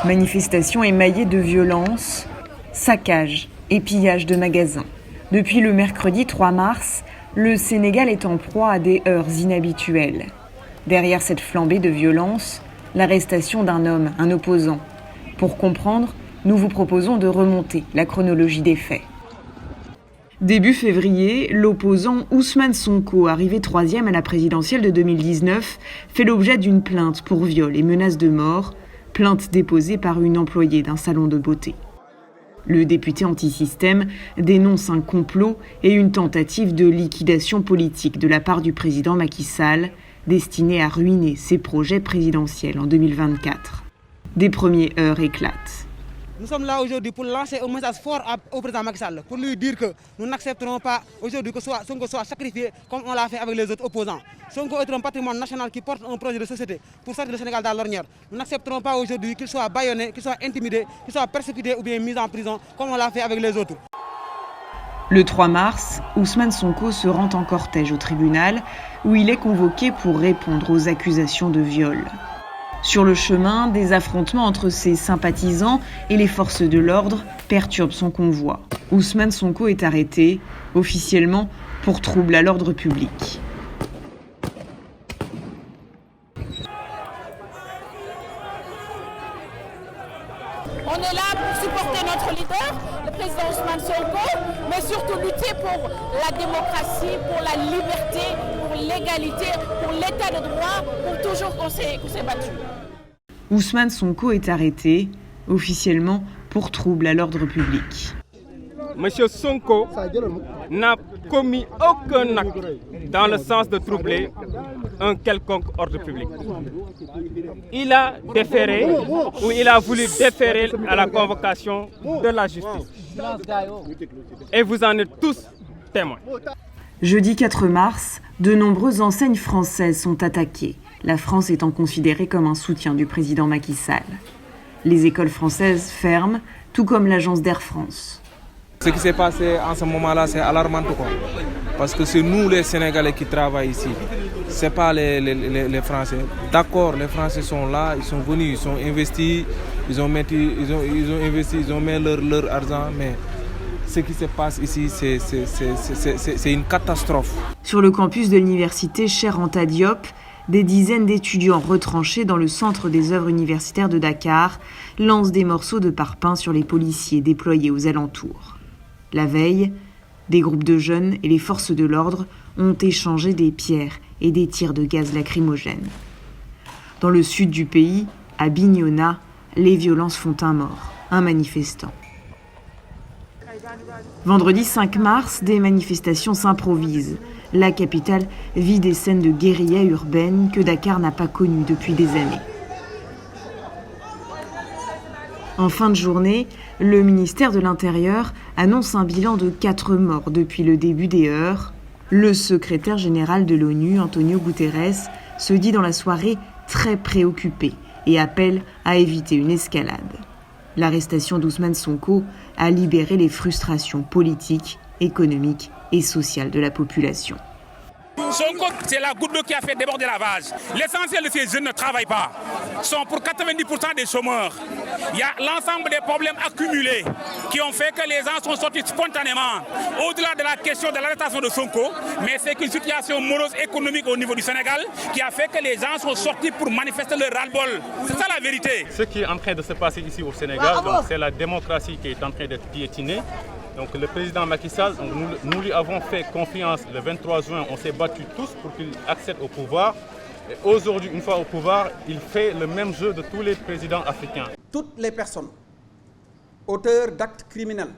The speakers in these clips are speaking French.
Manifestation émaillée de violences, saccages et pillages de magasins. Depuis le mercredi 3 mars, le Sénégal est en proie à des heurts inhabituels. Derrière cette flambée de violence, l'arrestation d'un homme, un opposant. Pour comprendre, nous vous proposons de remonter la chronologie des faits. Début février, l'opposant Ousmane Sonko, arrivé 3e à la présidentielle de 2019, fait l'objet d'une plainte pour viol et menace de mort, plainte déposée par une employée d'un salon de beauté. Le député anti-système dénonce un complot et une tentative de liquidation politique de la part du président Macky Sall, destiné à ruiner ses projets présidentiels en 2024. Des premiers heurts éclatent. Nous sommes là aujourd'hui pour lancer un message fort au président Macky Sall, pour lui dire que nous n'accepterons pas aujourd'hui que Sonko soit sacrifié comme on l'a fait avec les autres opposants. Sonko est un patrimoine national qui porte un projet de société pour sortir le Sénégal dans l'ornière. Nous n'accepterons pas aujourd'hui qu'il soit bâillonné, qu'il soit intimidé, qu'il soit persécuté ou bien mis en prison comme on l'a fait avec les autres. Le 3 mars, Ousmane Sonko se rend en cortège au tribunal où il est convoqué pour répondre aux accusations de viol. Sur le chemin, des affrontements entre ses sympathisants et les forces de l'ordre perturbent son convoi. Ousmane Sonko est arrêté, officiellement, pour trouble à l'ordre public. On est là pour supporter notre leader, le président Ousmane Sonko, mais surtout lutter pour la démocratie, pour la liberté, pour l'égalité, pour l'état de droit, pour toujours qu'on s'est battu. Ousmane Sonko est arrêté, officiellement, pour trouble à l'ordre public. Monsieur Sonko n'a commis aucun acte dans le sens de troubler un quelconque ordre public. Il a déféré ou il a voulu déférer à la convocation de la justice. Et vous en êtes tous témoins. Jeudi 4 mars, de nombreuses enseignes françaises sont attaquées, la France étant considérée comme un soutien du président Macky Sall. Les écoles françaises ferment, tout comme l'agence d'Air France. Ce qui s'est passé en ce moment-là, c'est alarmant, quoi. Parce que c'est nous les Sénégalais qui travaillent ici. Ce n'est pas les Français. D'accord, les Français sont là, ils sont venus, ils sont investis, ils ont investi, ils ont mis leur argent, mais ce qui se passe ici, c'est une catastrophe. Sur le campus de l'université Cheikh Anta Diop, des dizaines d'étudiants retranchés dans le centre des œuvres universitaires de Dakar lancent des morceaux de parpaing sur les policiers déployés aux alentours. La veille, des groupes de jeunes et les forces de l'ordre ont échangé des pierres et des tirs de gaz lacrymogène. Dans le sud du pays, à Bignona, les violences font un mort, un manifestant. Vendredi 5 mars, des manifestations s'improvisent. La capitale vit des scènes de guérilla urbaine que Dakar n'a pas connues depuis des années. En fin de journée, le ministère de l'Intérieur annonce un bilan de 4 morts depuis le début des heurts. Le secrétaire général de l'ONU, Antonio Guterres, se dit dans la soirée très préoccupé et appelle à éviter une escalade. L'arrestation d'Ousmane Sonko a libéré les frustrations politiques, économiques et sociales de la population. Sonko, c'est la goutte d'eau qui a fait déborder la vase. L'essentiel de ces jeunes ne travaillent pas. Sont pour 90% des chômeurs. Il y a l'ensemble des problèmes accumulés qui ont fait que les gens sont sortis spontanément. Au-delà de la question de l'arrestation de Sonko, mais c'est une situation morose économique au niveau du Sénégal qui a fait que les gens sont sortis pour manifester leur ras-le-bol. C'est ça la vérité. Ce qui est en train de se passer ici au Sénégal, c'est la démocratie qui est en train d'être piétinée. Donc le président Macky Sall, nous lui avons fait confiance le 23 juin, on s'est battus tous pour qu'il accède au pouvoir. Et aujourd'hui, une fois au pouvoir, il fait le même jeu de tous les présidents africains. Toutes les personnes auteurs d'actes criminels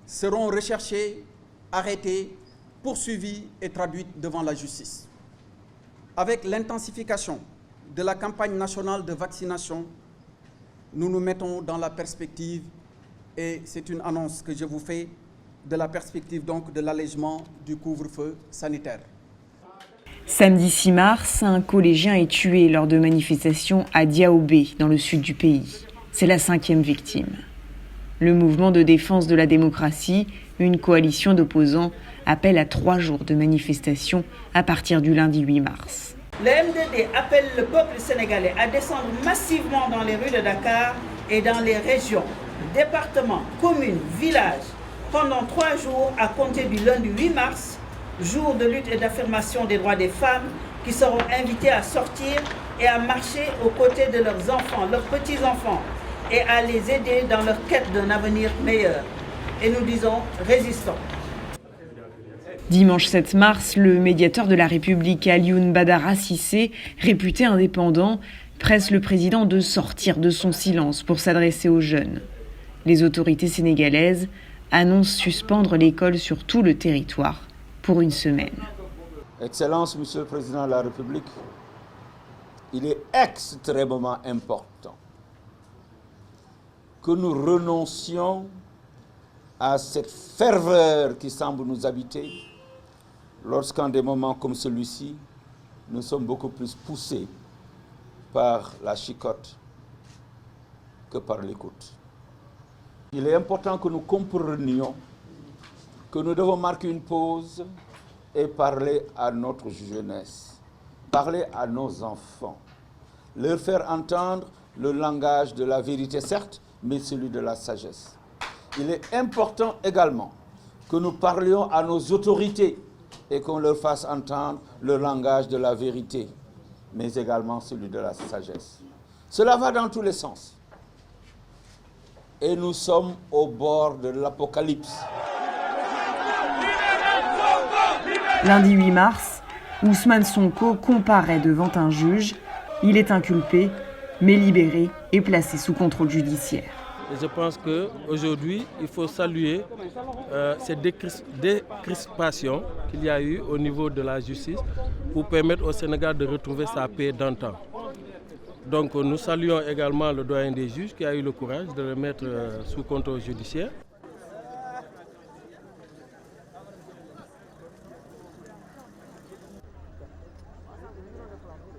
seront recherchées, arrêtées, poursuivies et traduites devant la justice. Avec l'intensification de la campagne nationale de vaccination, nous nous mettons dans la perspective, et c'est une annonce que je vous fais, de la perspective donc de l'allègement du couvre-feu sanitaire. Samedi 6 mars, un collégien est tué lors de manifestations à Diaoubé, dans le sud du pays. C'est la 5e victime. Le mouvement de défense de la démocratie, une coalition d'opposants, appelle à 3 jours de manifestations à partir du lundi 8 mars. Le MDD appelle le peuple sénégalais à descendre massivement dans les rues de Dakar et dans les régions, départements, communes, villages, pendant 3 jours à compter du lundi 8 mars, jour de lutte et d'affirmation des droits des femmes, qui seront invités à sortir et à marcher aux côtés de leurs enfants, leurs petits-enfants, et à les aider dans leur quête d'un avenir meilleur. Et nous disons résistons. Dimanche 7 mars, le médiateur de la République, Alioune Badara Cissé, réputé indépendant, presse le président de sortir de son silence pour s'adresser aux jeunes. Les autorités sénégalaises annoncent suspendre l'école sur tout le territoire pour une semaine. Excellence, Monsieur le Président de la République, il est extrêmement important que nous renoncions à cette ferveur qui semble nous habiter lorsqu'en des moments comme celui-ci, nous sommes beaucoup plus poussés par la chicotte que par l'écoute. Il est important que nous comprenions que nous devons marquer une pause et parler à notre jeunesse, parler à nos enfants, leur faire entendre le langage de la vérité, certes, mais celui de la sagesse. Il est important également que nous parlions à nos autorités et qu'on leur fasse entendre le langage de la vérité, mais également celui de la sagesse. Cela va dans tous les sens. Et nous sommes au bord de l'apocalypse. Lundi 8 mars, Ousmane Sonko comparaît devant un juge. Il est inculpé, mais libéré et placé sous contrôle judiciaire. Et je pense qu'aujourd'hui, il faut saluer cette décrispation qu'il y a eu au niveau de la justice pour permettre au Sénégal de retrouver sa paix d'antan. Donc nous saluons également le doyen des juges qui a eu le courage de le mettre sous contrôle judiciaire.